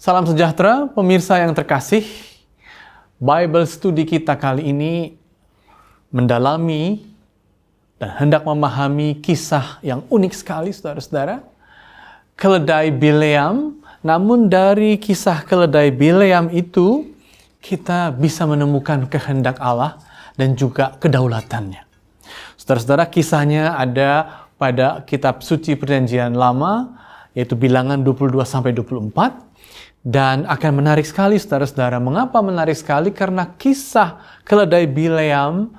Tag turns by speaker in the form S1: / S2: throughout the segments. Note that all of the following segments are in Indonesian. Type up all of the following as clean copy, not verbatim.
S1: Salam sejahtera, pemirsa yang terkasih. Bible Study kita kali ini mendalami dan hendak memahami kisah yang unik sekali, saudara-saudara. Keledai Bileam, namun dari kisah keledai Bileam itu, kita bisa menemukan kehendak Allah dan juga kedaulatannya. Saudara-saudara, kisahnya ada pada kitab suci Perjanjian Lama, yaitu Bilangan 22-24. Dan akan menarik sekali, saudara-saudara. Mengapa menarik sekali? Karena kisah keledai Bileam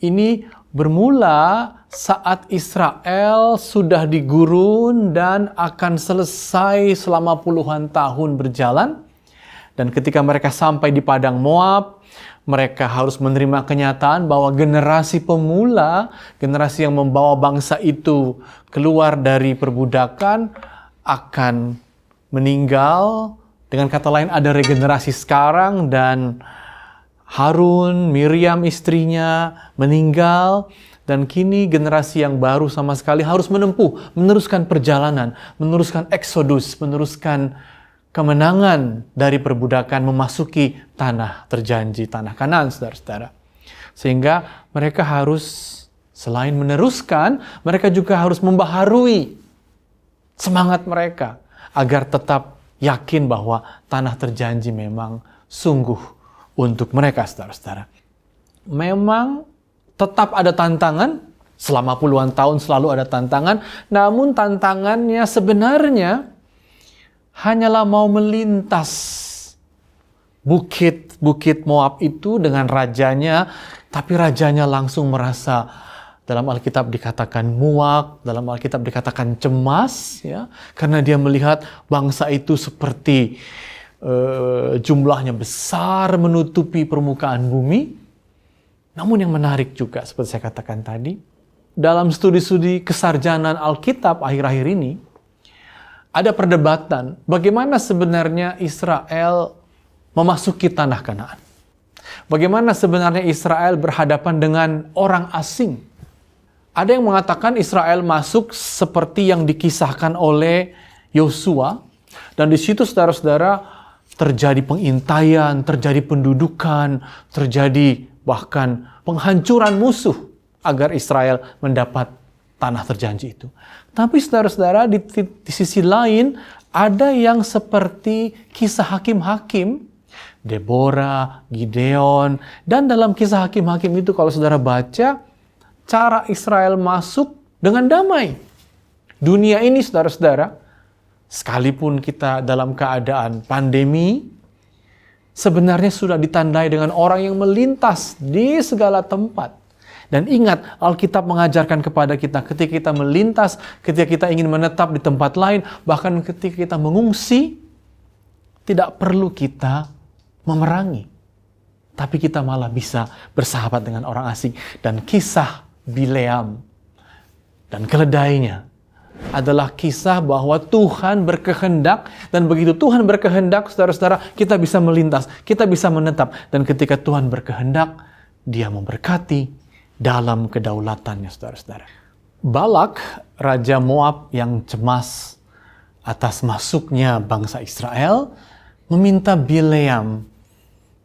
S1: ini bermula saat Israel sudah di gurun dan akan selesai selama puluhan tahun berjalan. Dan ketika mereka sampai di padang Moab, mereka harus menerima kenyataan bahwa generasi pemula, generasi yang membawa bangsa itu keluar dari perbudakan, akan meninggal. Dengan kata lain, ada regenerasi sekarang, dan Harun, Miriam istrinya meninggal, dan kini generasi yang baru sama sekali harus meneruskan perjalanan, meneruskan eksodus, meneruskan kemenangan dari perbudakan memasuki tanah terjanji, tanah Kanaan, saudara-saudara. Sehingga mereka harus, selain meneruskan, mereka juga harus membaharui semangat mereka agar tetap yakin bahwa tanah terjanji memang sungguh untuk mereka, saudara-saudara. Memang tetap ada tantangan, selama puluhan tahun selalu ada tantangan, namun tantangannya sebenarnya hanyalah mau melintas bukit Moab itu dengan rajanya, tapi rajanya langsung merasa, dalam Alkitab dikatakan muak, dalam Alkitab dikatakan cemas, ya, karena dia melihat bangsa itu seperti jumlahnya besar menutupi permukaan bumi. Namun yang menarik juga, seperti saya katakan tadi, dalam studi-studi kesarjanaan Alkitab akhir-akhir ini, ada perdebatan bagaimana sebenarnya Israel memasuki tanah Kanaan. Bagaimana sebenarnya Israel berhadapan dengan orang asing. Ada yang mengatakan Israel masuk seperti yang dikisahkan oleh Yosua, dan di situ, saudara-saudara, terjadi pengintaian, terjadi pendudukan, terjadi bahkan penghancuran musuh agar Israel mendapat tanah terjanji itu. Tapi saudara-saudara, di sisi lain ada yang seperti kisah hakim-hakim, Deborah, Gideon, dan dalam kisah hakim-hakim itu kalau saudara baca, cara Israel masuk dengan damai. Dunia ini, saudara-saudara, sekalipun kita dalam keadaan pandemi, sebenarnya sudah ditandai dengan orang yang melintas di segala tempat. Dan ingat, Alkitab mengajarkan kepada kita ketika kita melintas, ketika kita ingin menetap di tempat lain, bahkan ketika kita mengungsi, tidak perlu kita memerangi. Tapi kita malah bisa bersahabat dengan orang asing. Dan kisah Bileam dan keledainya adalah kisah bahwa Tuhan berkehendak, dan begitu Tuhan berkehendak, saudara-saudara, kita bisa melintas, kita bisa menetap, dan ketika Tuhan berkehendak, Dia memberkati dalam kedaulatannya, saudara-saudara. Balak, Raja Moab yang cemas atas masuknya bangsa Israel, meminta Bileam,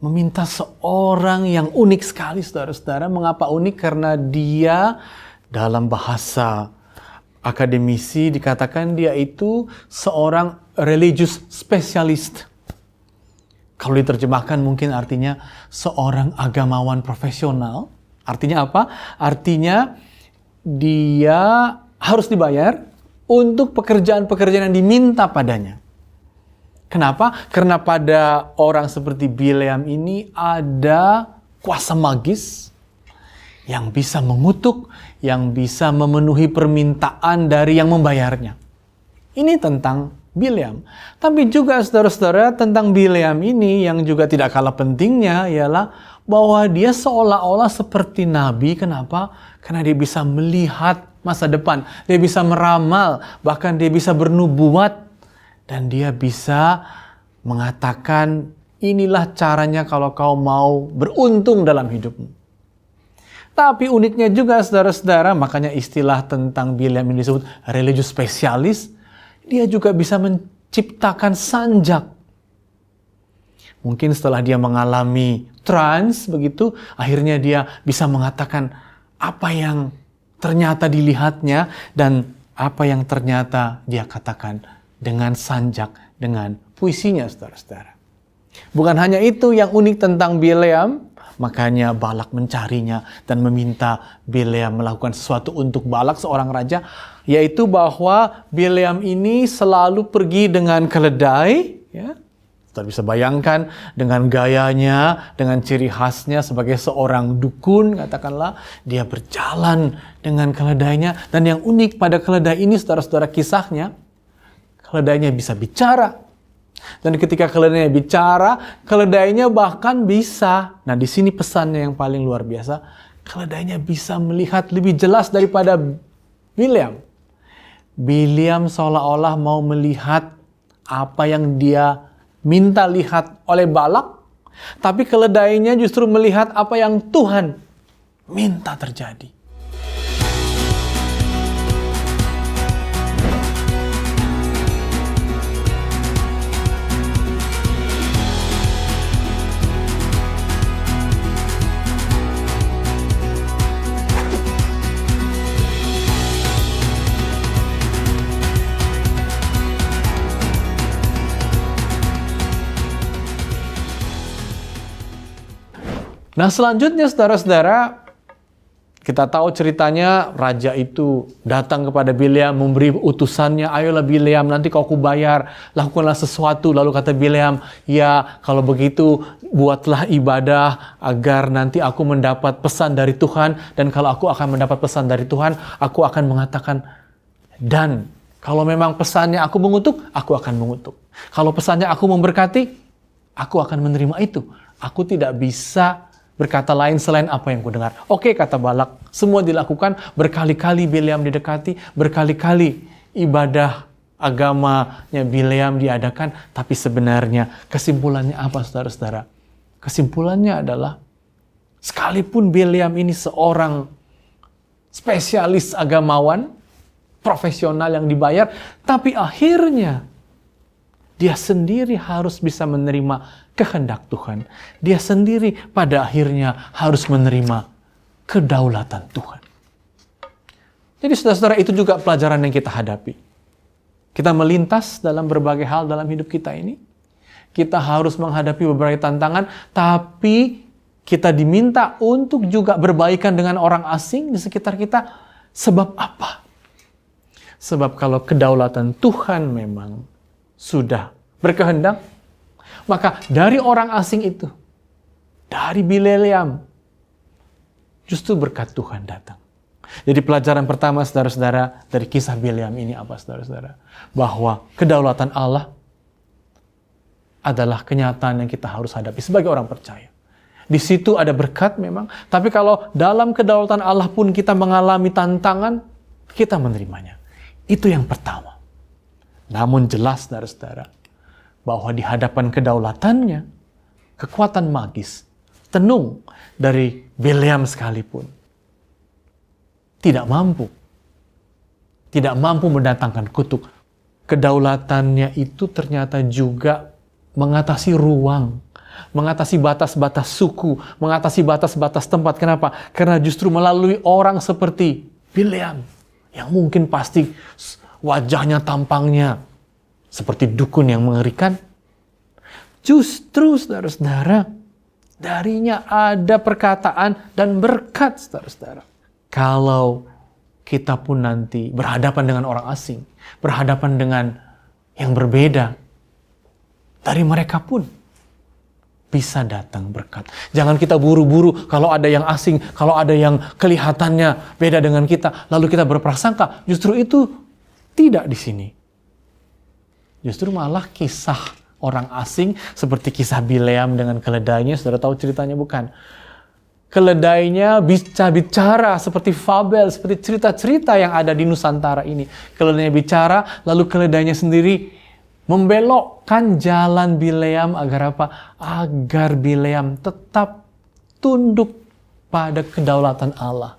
S1: meminta seorang yang unik sekali, saudara-saudara. Mengapa unik? Karena dia, dalam bahasa akademisi dikatakan dia itu seorang religious specialist. Kalau diterjemahkan mungkin artinya seorang agamawan profesional. Artinya apa? Artinya dia harus dibayar untuk pekerjaan-pekerjaan yang diminta padanya. Kenapa? Karena pada orang seperti Bileam ini ada kuasa magis yang bisa mengutuk, yang bisa memenuhi permintaan dari yang membayarnya. Ini tentang Bileam. Tapi juga, saudara-saudara, tentang Bileam ini yang juga tidak kalah pentingnya ialah bahwa dia seolah-olah seperti nabi. Kenapa? Karena dia bisa melihat masa depan. Dia bisa meramal, bahkan dia bisa bernubuat. Dan dia bisa mengatakan, inilah caranya kalau kau mau beruntung dalam hidupmu. Tapi uniknya juga, saudara-saudara, makanya istilah tentang Bileam ini disebut religious specialist. Dia juga bisa menciptakan sanjak Mungkin setelah dia mengalami trans begitu, akhirnya dia bisa mengatakan apa yang ternyata dilihatnya dan apa yang ternyata dia katakan dengan sanjak, dengan puisinya, saudara-saudara. Bukan hanya itu yang unik tentang Bileam, makanya Balak mencarinya dan meminta Bileam melakukan sesuatu untuk Balak, seorang raja, yaitu bahwa Bileam ini selalu pergi dengan keledai, ya. Kita bisa bayangkan dengan gayanya, dengan ciri khasnya sebagai seorang dukun, katakanlah, dia berjalan dengan keledainya. Dan yang unik pada keledai ini, saudara-saudara, kisahnya, keledainya bisa bicara. Dan ketika keledainya bicara, keledainya bahkan bisa, nah di sini pesannya yang paling luar biasa, keledainya bisa melihat lebih jelas daripada Bileam. Bileam seolah-olah mau melihat apa yang dia minta lihat oleh Balak, tapi keledainya justru melihat apa yang Tuhan minta terjadi. Nah selanjutnya saudara-saudara, kita tahu ceritanya raja itu datang kepada Bileam memberi utusannya, ayolah Bileam nanti kau kubayar, lakukanlah sesuatu. Lalu kata Bileam, ya kalau begitu buatlah ibadah agar nanti aku mendapat pesan dari Tuhan. Dan kalau aku akan mendapat pesan dari Tuhan, aku akan mengatakan, dan kalau memang pesannya aku mengutuk, aku akan mengutuk. Kalau pesannya aku memberkati, aku akan menerima itu. Aku tidak bisa berkata lain selain apa yang kudengar. Oke, kata Balak, semua dilakukan, berkali-kali Bileam didekati, berkali-kali ibadah agamanya Bileam diadakan, tapi sebenarnya kesimpulannya apa, saudara-saudara? Kesimpulannya adalah, sekalipun Bileam ini seorang spesialis agamawan, profesional yang dibayar, tapi akhirnya dia sendiri harus bisa menerima kehendak Tuhan. Dia sendiri pada akhirnya harus menerima kedaulatan Tuhan. Jadi saudara-saudara, itu juga pelajaran yang kita hadapi. Kita melintas dalam berbagai hal dalam hidup kita ini. Kita harus menghadapi berbagai tantangan, tapi kita diminta untuk juga berbaikan dengan orang asing di sekitar kita. Sebab apa? Sebab kalau kedaulatan Tuhan memang sudah berkehendak, maka dari orang asing itu, dari Bileam, justru berkat Tuhan datang. Jadi pelajaran pertama saudara-saudara dari kisah Bileam ini apa saudara-saudara? Bahwa kedaulatan Allah adalah kenyataan yang kita harus hadapi sebagai orang percaya. Di situ ada berkat memang, tapi kalau dalam kedaulatan Allah pun kita mengalami tantangan, kita menerimanya. Itu yang pertama. Namun jelas saudara-saudara, bahwa di hadapan kedaulatannya, kekuatan magis, tenung dari Bileam sekalipun, tidak mampu mendatangkan kutuk. Kedaulatannya itu ternyata juga mengatasi ruang, mengatasi batas-batas suku, mengatasi batas-batas tempat. Kenapa? Karena justru melalui orang seperti Bileam, yang mungkin pasti wajahnya, tampangnya seperti dukun yang mengerikan. Justru saudara-saudara, darinya ada perkataan dan berkat saudara-saudara. Kalau kita pun nanti berhadapan dengan orang asing, berhadapan dengan yang berbeda, dari mereka pun bisa datang berkat. Jangan kita buru-buru kalau ada yang asing, kalau ada yang kelihatannya beda dengan kita, lalu kita berprasangka. Justru itu tidak di sini. Justru malah kisah orang asing seperti kisah Bileam dengan keledainya, saudara tahu ceritanya bukan? Keledainya bisa bicara seperti fabel, seperti cerita-cerita yang ada di Nusantara ini. Keledainya bicara, lalu keledainya sendiri membelokkan jalan Bileam agar apa? Agar Bileam tetap tunduk pada kedaulatan Allah.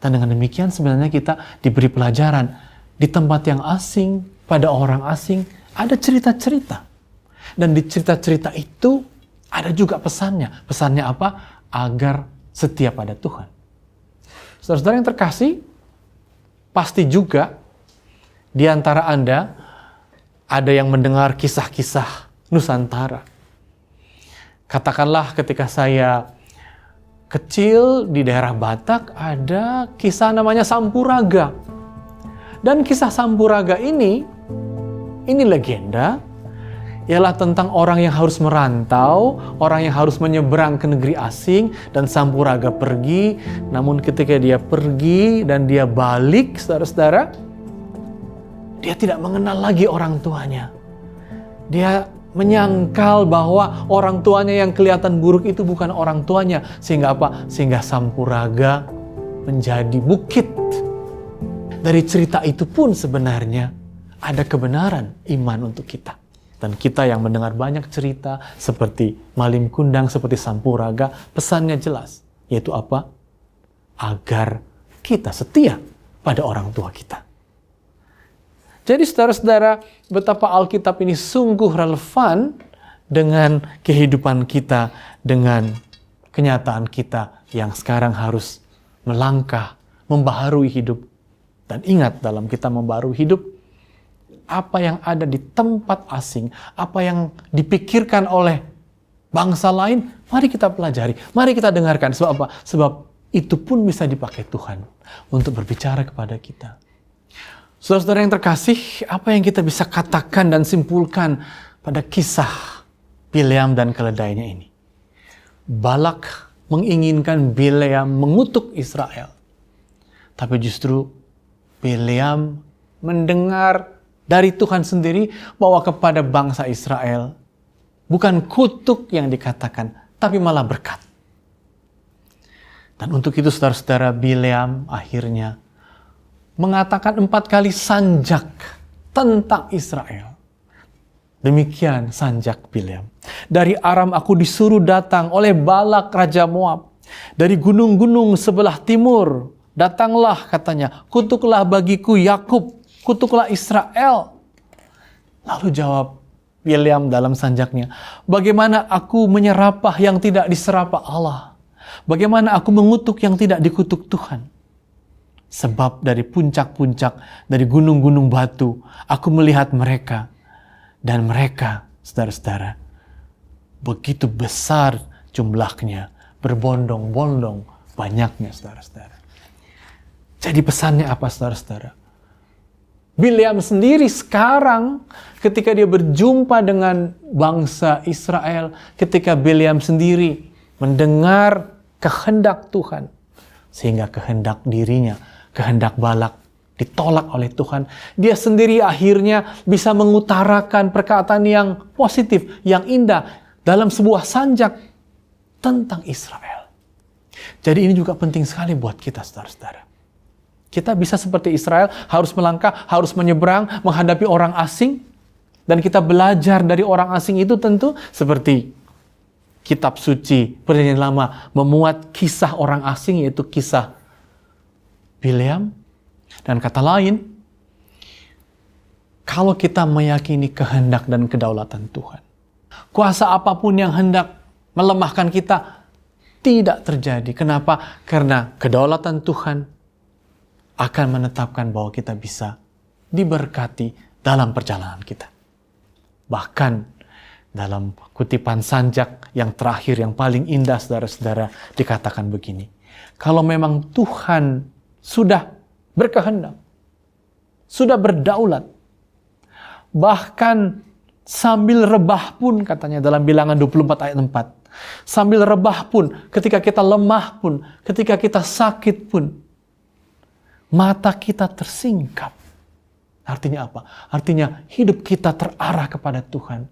S1: Dan dengan demikian sebenarnya kita diberi pelajaran di tempat yang asing, pada orang asing, ada cerita-cerita. Dan di cerita-cerita itu ada juga pesannya. Pesannya apa? Agar setia pada Tuhan. Saudara-saudara yang terkasih, pasti juga di antara Anda ada yang mendengar kisah-kisah Nusantara. Katakanlah ketika saya kecil di daerah Batak ada kisah namanya Sampuraga. Dan kisah Sampuraga ini legenda, ialah tentang orang yang harus merantau, orang yang harus menyeberang ke negeri asing, dan Sampuraga pergi. Namun ketika dia pergi dan dia balik, saudara-saudara, dia tidak mengenal lagi orang tuanya. Dia menyangkal bahwa orang tuanya yang kelihatan buruk itu bukan orang tuanya. Sehingga apa? Sehingga Sampuraga menjadi bukit. Dari cerita itu pun sebenarnya ada kebenaran iman untuk kita. Dan kita yang mendengar banyak cerita seperti Malim Kundang, seperti Sampuraga, pesannya jelas. Yaitu apa? Agar kita setia pada orang tua kita. Jadi saudara-saudara, betapa Alkitab ini sungguh relevan dengan kehidupan kita, dengan kenyataan kita yang sekarang harus melangkah, membaharui hidup. Dan ingat, dalam kita membaharui hidup, apa yang ada di tempat asing, apa yang dipikirkan oleh bangsa lain, mari kita pelajari, mari kita dengarkan. Sebab apa? Sebab itu pun bisa dipakai Tuhan untuk berbicara kepada kita. Saudara-saudara yang terkasih, apa yang kita bisa katakan dan simpulkan pada kisah Bileam dan keledainya ini? Balak menginginkan Bileam mengutuk Israel. Tapi justru Bileam mendengar dari Tuhan sendiri bahwa kepada bangsa Israel bukan kutuk yang dikatakan, tapi malah berkat. Dan untuk itu saudara-saudara, Bileam akhirnya mengatakan 4 kali sanjak tentang Israel. Demikian sanjak Bileam. Dari Aram aku disuruh datang oleh Balak Raja Moab. Dari gunung-gunung sebelah timur, datanglah katanya, kutuklah bagiku Yakub, kutuklah Israel. Lalu jawab Bileam dalam sanjaknya, bagaimana aku menyerapah yang tidak diserapah Allah? Bagaimana aku mengutuk yang tidak dikutuk Tuhan? Sebab dari puncak-puncak, dari gunung-gunung batu, aku melihat mereka. Dan mereka, saudara-saudara, begitu besar jumlahnya, berbondong-bondong banyaknya, saudara-saudara. Jadi pesannya apa, saudara-saudara? Bileam sendiri sekarang, ketika dia berjumpa dengan bangsa Israel, ketika Bileam sendiri mendengar kehendak Tuhan, sehingga kehendak dirinya, kehendak Balak ditolak oleh Tuhan. Dia sendiri akhirnya bisa mengutarakan perkataan yang positif, yang indah dalam sebuah sanjak tentang Israel. Jadi ini juga penting sekali buat kita, saudara-saudara. Kita bisa seperti Israel, harus melangkah, harus menyeberang, menghadapi orang asing. Dan kita belajar dari orang asing itu tentu seperti kitab suci Perjanjian Lama memuat kisah orang asing, yaitu kisah Bileam. Dan kata lain, kalau kita meyakini kehendak dan kedaulatan Tuhan, kuasa apapun yang hendak melemahkan kita tidak terjadi. Kenapa? Karena kedaulatan Tuhan akan menetapkan bahwa kita bisa diberkati dalam perjalanan kita. Bahkan dalam kutipan sanjak yang terakhir, yang paling indah, saudara-saudara, dikatakan begini. Kalau memang Tuhan sudah berkehendak, sudah berdaulat, bahkan sambil rebah pun, katanya dalam Bilangan 24 ayat 4, sambil rebah pun, ketika kita lemah pun, ketika kita sakit pun, mata kita tersingkap. Artinya apa? Artinya hidup kita terarah kepada Tuhan.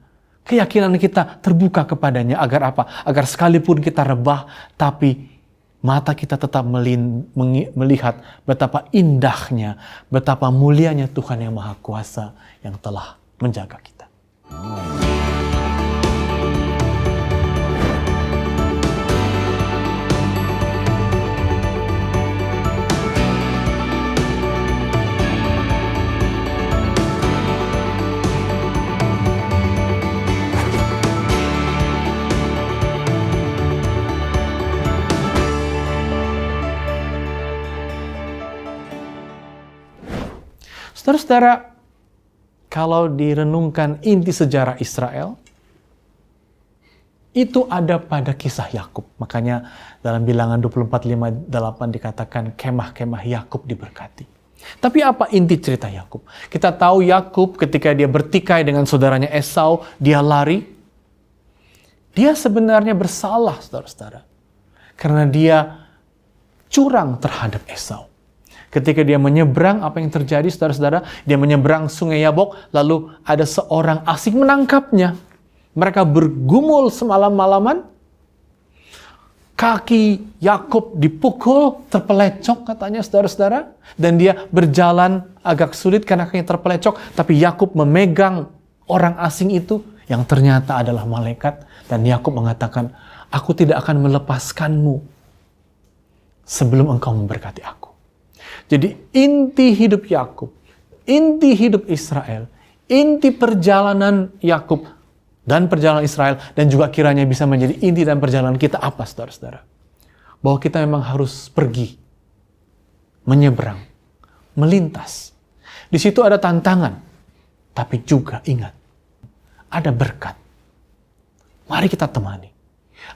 S1: Keyakinan kita terbuka kepadanya. Agar apa? Agar sekalipun kita rebah, tapi mata kita tetap melihat betapa indahnya, betapa mulianya Tuhan yang Maha Kuasa yang telah menjaga kita. Saudara-saudara, kalau direnungkan inti sejarah Israel, itu ada pada kisah Yakub. Makanya dalam Bilangan 24:5-8 dikatakan kemah-kemah Yakub diberkati. Tapi apa inti cerita Yakub? Kita tahu Yakub ketika dia bertikai dengan saudaranya Esau, dia lari. Dia sebenarnya bersalah, saudara-saudara. Karena dia curang terhadap Esau. Ketika dia menyeberang, apa yang terjadi, saudara-saudara? Dia menyeberang sungai Yabok, lalu ada seorang asing menangkapnya. Mereka bergumul semalam-malaman. Kaki Yakub dipukul, terpelecok katanya, saudara-saudara. Dan dia berjalan agak sulit karena kakinya terpelecok. Tapi Yakub memegang orang asing itu yang ternyata adalah malaikat. Dan Yakub mengatakan, aku tidak akan melepaskanmu sebelum engkau memberkati aku. Jadi inti hidup Yakub, inti hidup Israel, inti perjalanan Yakub dan perjalanan Israel, dan juga kiranya bisa menjadi inti dan perjalanan kita apa, saudara-saudara? Bahwa kita memang harus pergi, menyeberang, melintas. Di situ ada tantangan, tapi juga ingat, ada berkat. Mari kita temani.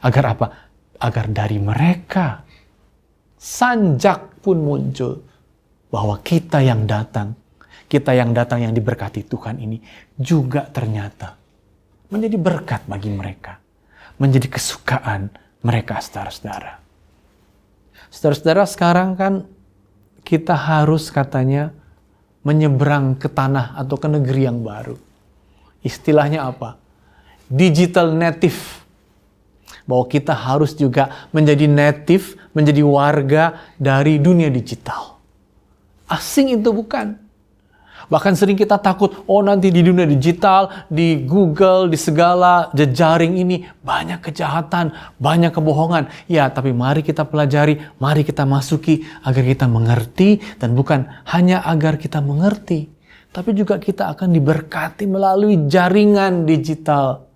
S1: Agar apa? Agar dari mereka, sanjak pun muncul, bahwa kita yang datang yang diberkati Tuhan ini, juga ternyata menjadi berkat bagi mereka. Menjadi kesukaan mereka, saudara-saudara. Saudara-saudara, sekarang kan kita harus katanya menyeberang ke tanah atau ke negeri yang baru. Istilahnya apa? Digital native. Bahwa kita harus juga menjadi native, menjadi warga dari dunia digital. Asing itu bukan. Bahkan sering kita takut, oh nanti di dunia digital, di Google, di segala jejaring ini, banyak kejahatan, banyak kebohongan. Ya, tapi mari kita pelajari, mari kita masuki agar kita mengerti, dan bukan hanya agar kita mengerti, tapi juga kita akan diberkati melalui jaringan digital.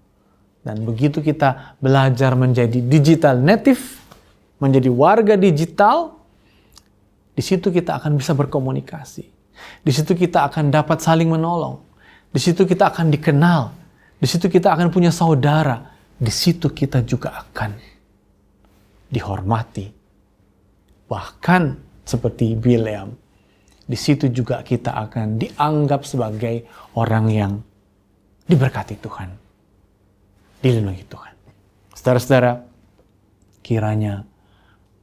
S1: Dan begitu kita belajar menjadi digital native, menjadi warga digital, di situ kita akan bisa berkomunikasi. Di situ kita akan dapat saling menolong. Di situ kita akan dikenal. Di situ kita akan punya saudara. Di situ kita juga akan dihormati. Bahkan seperti Bileam, di situ juga kita akan dianggap sebagai orang yang diberkati Tuhan. Dilindungi Tuhan. Saudara-saudara, kiranya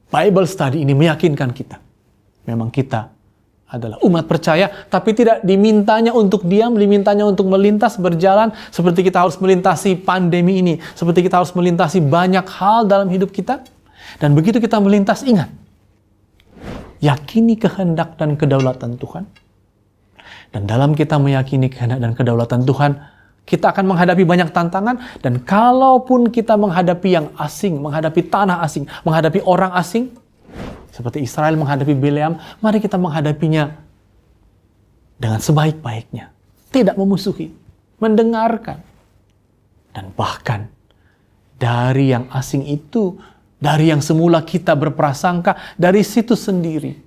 S1: Bible study ini meyakinkan kita. Memang kita adalah umat percaya, tapi tidak dimintanya untuk diam, dimintanya untuk melintas, berjalan, seperti kita harus melintasi pandemi ini, seperti kita harus melintasi banyak hal dalam hidup kita. Dan begitu kita melintas, ingat, yakini kehendak dan kedaulatan Tuhan. Dan dalam kita meyakini kehendak dan kedaulatan Tuhan, kita akan menghadapi banyak tantangan, dan kalaupun kita menghadapi yang asing, menghadapi tanah asing, menghadapi orang asing, seperti Israel menghadapi Bileam, mari kita menghadapinya dengan sebaik-baiknya. Tidak memusuhi, mendengarkan. Dan bahkan dari yang asing itu, dari yang semula kita berprasangka, dari situ sendiri,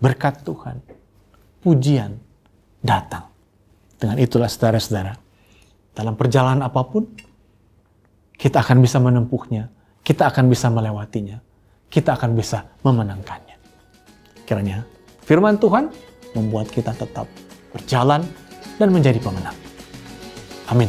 S1: berkat Tuhan, pujian datang. Dengan itulah saudara-saudara, dalam perjalanan apapun, kita akan bisa menempuhnya, kita akan bisa melewatinya, kita akan bisa memenangkannya. Kiranya firman Tuhan membuat kita tetap berjalan dan menjadi pemenang. Amin.